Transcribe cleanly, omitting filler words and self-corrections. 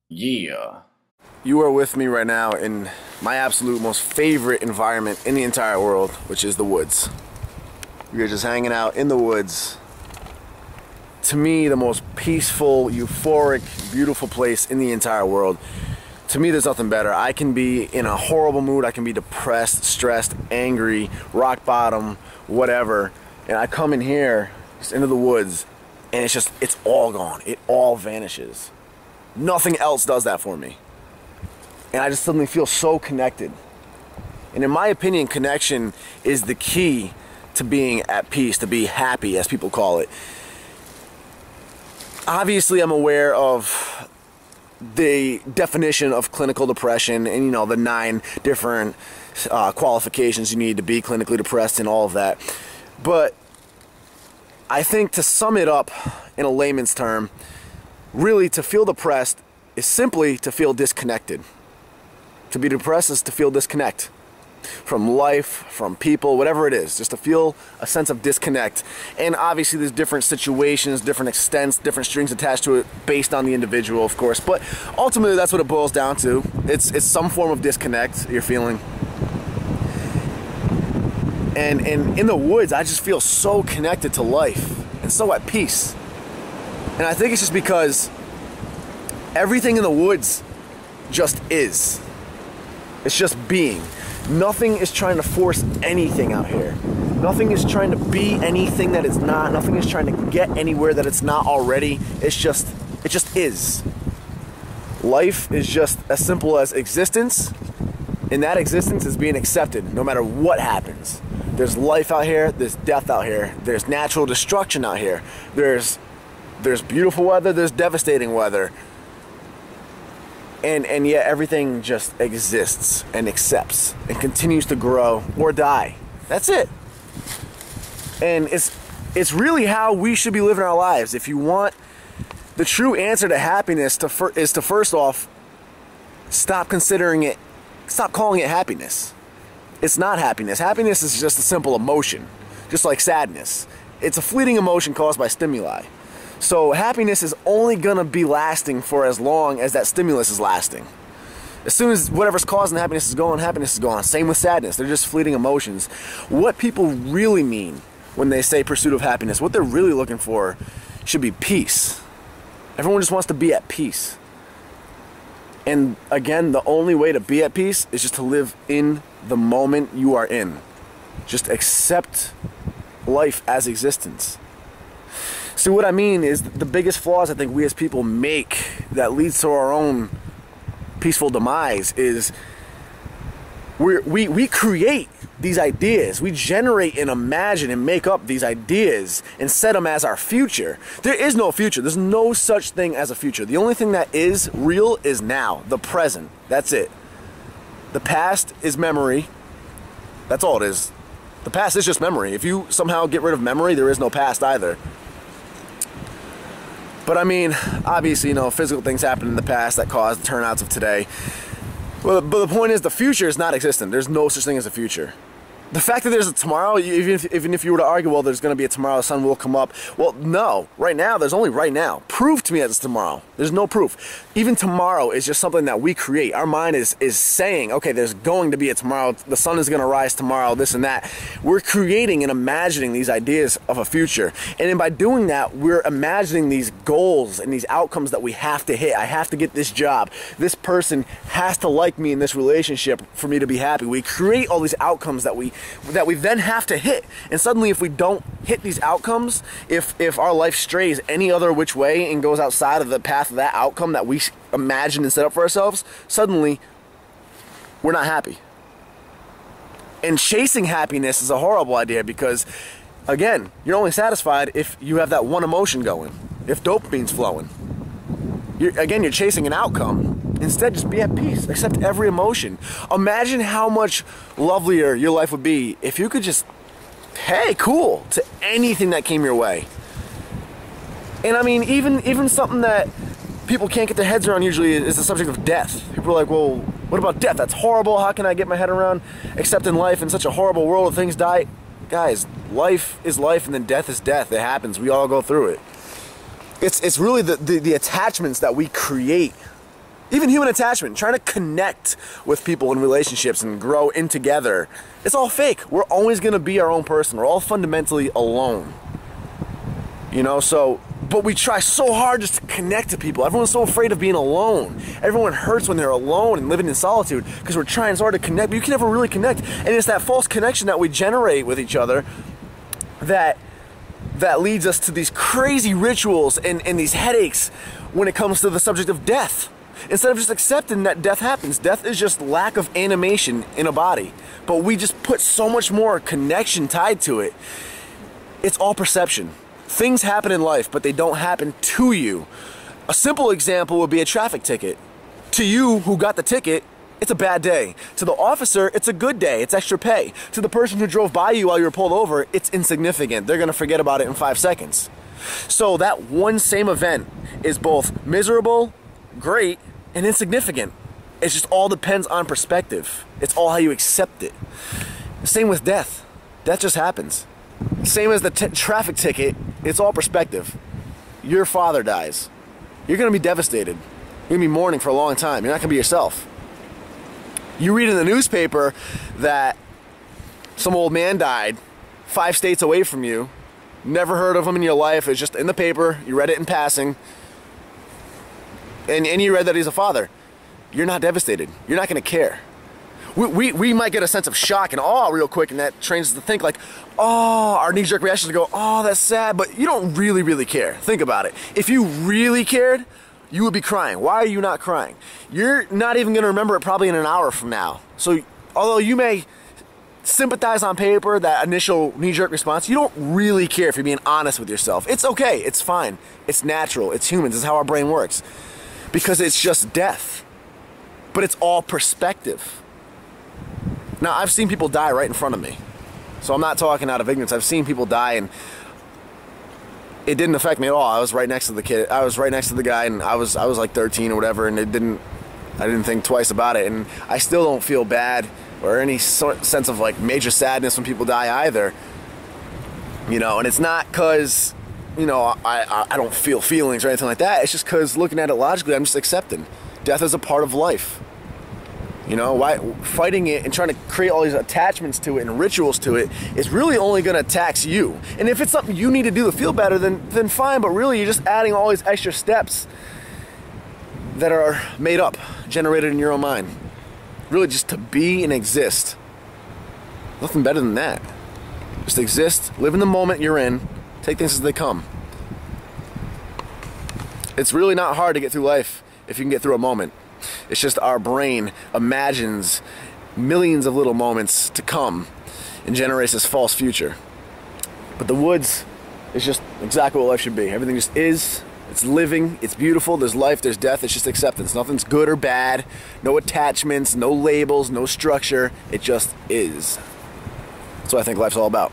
Yeah. You are with me right now in my absolute most favorite environment in the entire world, which is the woods. We are just hanging out in the woods. To me, the most peaceful, euphoric, beautiful place in the entire world. To me, there's nothing better. I can be in a horrible mood. I can be depressed, stressed, angry, rock bottom, whatever. And I come in here, just into the woods, and it's all gone. It all vanishes. Nothing else does that for me. And I just suddenly feel so connected. And in my opinion, connection is the key to being at peace, to be happy, as people call it. Obviously, I'm aware of the definition of clinical depression and, you know, the 9 different qualifications you need to be clinically depressed and all of that. But I think, to sum it up in a layman's term, really to feel depressed is simply to feel disconnected. To be depressed is to feel disconnect from life, from people, whatever it is, just to feel a sense of disconnect. And obviously there's different situations, different extents, different strings attached to it based on the individual, of course, but ultimately that's what it boils down to. It's some form of disconnect you're feeling. And in the woods, I just feel so connected to life and so at peace. And I think it's just because everything in the woods just is. It's just being. Nothing is trying to force anything out here. Nothing is trying to be anything that it's not. Nothing is trying to get anywhere that it's not already. It just is. Life is just as simple as existence, and that existence is being accepted no matter what happens. There's life out here, there's death out here, there's natural destruction out here, there's beautiful weather, there's devastating weather. And yet everything just exists and accepts and continues to grow or die. That's it. And it's really how we should be living our lives. If you want the true answer to happiness, is to first off stop calling it happiness. It's not happiness. Happiness is just a simple emotion, just like sadness. It's a fleeting emotion caused by stimuli. So happiness is only gonna be lasting for as long as that stimulus is lasting. As soon as whatever's causing happiness is gone. Same with sadness. They're just fleeting emotions. What people really mean when they say pursuit of happiness, what they're really looking for should be peace. Everyone just wants to be at peace. And again, the only way to be at peace is just to live in the moment you are in. Just accept life as existence. See, what I mean is the biggest flaws I think we as people make that leads to our own peaceful demise is we create these ideas. We generate and imagine and make up these ideas and set them as our future. There is no future. There's no such thing as a future. The only thing that is real is now, the present. That's it. The past is memory. That's all it is. The past is just memory. If you somehow get rid of memory, there is no past either. But I mean, obviously, you know, physical things happened in the past that caused the turnouts of today. But the point is, the future is not existent. There's no such thing as a future. The fact that there's a tomorrow, even if you were to argue, well, there's going to be a tomorrow, the sun will come up. Well, no. Right now, there's only right now. Prove to me that it's tomorrow. There's no proof. Even tomorrow is just something that we create. Our mind is saying, okay, there's going to be a tomorrow. The sun is going to rise tomorrow, this and that. We're creating and imagining these ideas of a future. And then by doing that, we're imagining these goals and these outcomes that we have to hit. I have to get this job. This person has to like me in this relationship for me to be happy. We create all these outcomes that we then have to hit. And suddenly, if we don't hit these outcomes, if our life strays any other which way and goes outside of the path of that outcome that we imagined and set up for ourselves, suddenly we're not happy. And chasing happiness is a horrible idea because, again, you're only satisfied if you have that one emotion going, if dopamine's flowing. You're chasing an outcome. Instead, just be at peace. Accept every emotion. Imagine how much lovelier your life would be if you could just, hey, cool, to anything that came your way. And I mean, even something that people can't get their heads around usually is the subject of death. People are like, well, what about death? That's horrible. How can I get my head around accepting life in such a horrible world of things die? Guys, life is life and then death is death. It happens. We all go through it. It's really the attachments that we create Even human attachment, trying to connect with people in relationships and grow in together, it's all fake. We're always going to be our own person. We're all fundamentally alone. You know, so, but we try so hard just to connect to people. Everyone's so afraid of being alone. Everyone hurts when they're alone and living in solitude because we're trying so hard to connect, but you can never really connect. And it's that false connection that we generate with each other that leads us to these crazy rituals and these headaches when it comes to the subject of death. Instead of just accepting that death happens. Death is just lack of animation in a body. But we just put so much more connection tied to it. It's all perception. Things happen in life, but they don't happen to you. A simple example would be a traffic ticket. To you who got the ticket, it's a bad day. To the officer, it's a good day. It's extra pay. To the person who drove by you while you were pulled over, it's insignificant. They're going to forget about it in 5 seconds. So that one same event is both miserable, great, and insignificant. It just all depends on perspective. It's all how you accept it. Same with death. Death just happens. Same as the traffic ticket, it's all perspective. Your father dies. You're going to be devastated. You're going to be mourning for a long time. You're not going to be yourself. You read in the newspaper that some old man died 5 states away from you. Never heard of him in your life. It's just in the paper. You read it in passing. And you read that he's a father. You're not devastated. You're not going to care. We might get a sense of shock and awe real quick, and that trains us to think like, oh, our knee-jerk reaction to go, oh, that's sad, but you don't really care. Think about it. If you really cared, you would be crying. Why are you not crying? You're not even going to remember it probably in an hour from now. So although you may sympathize on paper, that initial knee-jerk response, you don't really care if you're being honest with yourself. It's okay. It's fine. It's natural. It's humans. It's how our brain works. Because it's just death. But it's all perspective. Now, I've seen people die right in front of me. So I'm not talking out of ignorance. I've seen people die and it didn't affect me at all. I was right next to the kid. I was right next to the guy, and I was like 13 or whatever, and I didn't think twice about it. And I still don't feel bad or any sense of like major sadness when people die either. You know, and it's not because, you know, I don't feel feelings or anything like that. It's just because looking at it logically, I'm just accepting. Death is a part of life. You know, why fighting it and trying to create all these attachments to it and rituals to it is really only going to tax you. And if it's something you need to do to feel better, then fine. But really, you're just adding all these extra steps that are made up, generated in your own mind. Really, just to be and exist. Nothing better than that. Just exist, live in the moment you're in, take things as they come. It's really not hard to get through life if you can get through a moment. It's just our brain imagines millions of little moments to come and generates this false future. But the woods is just exactly what life should be. Everything just is. It's living. It's beautiful. There's life. There's death. It's just acceptance. Nothing's good or bad. No attachments. No labels. No structure. It just is. That's what I think life's all about.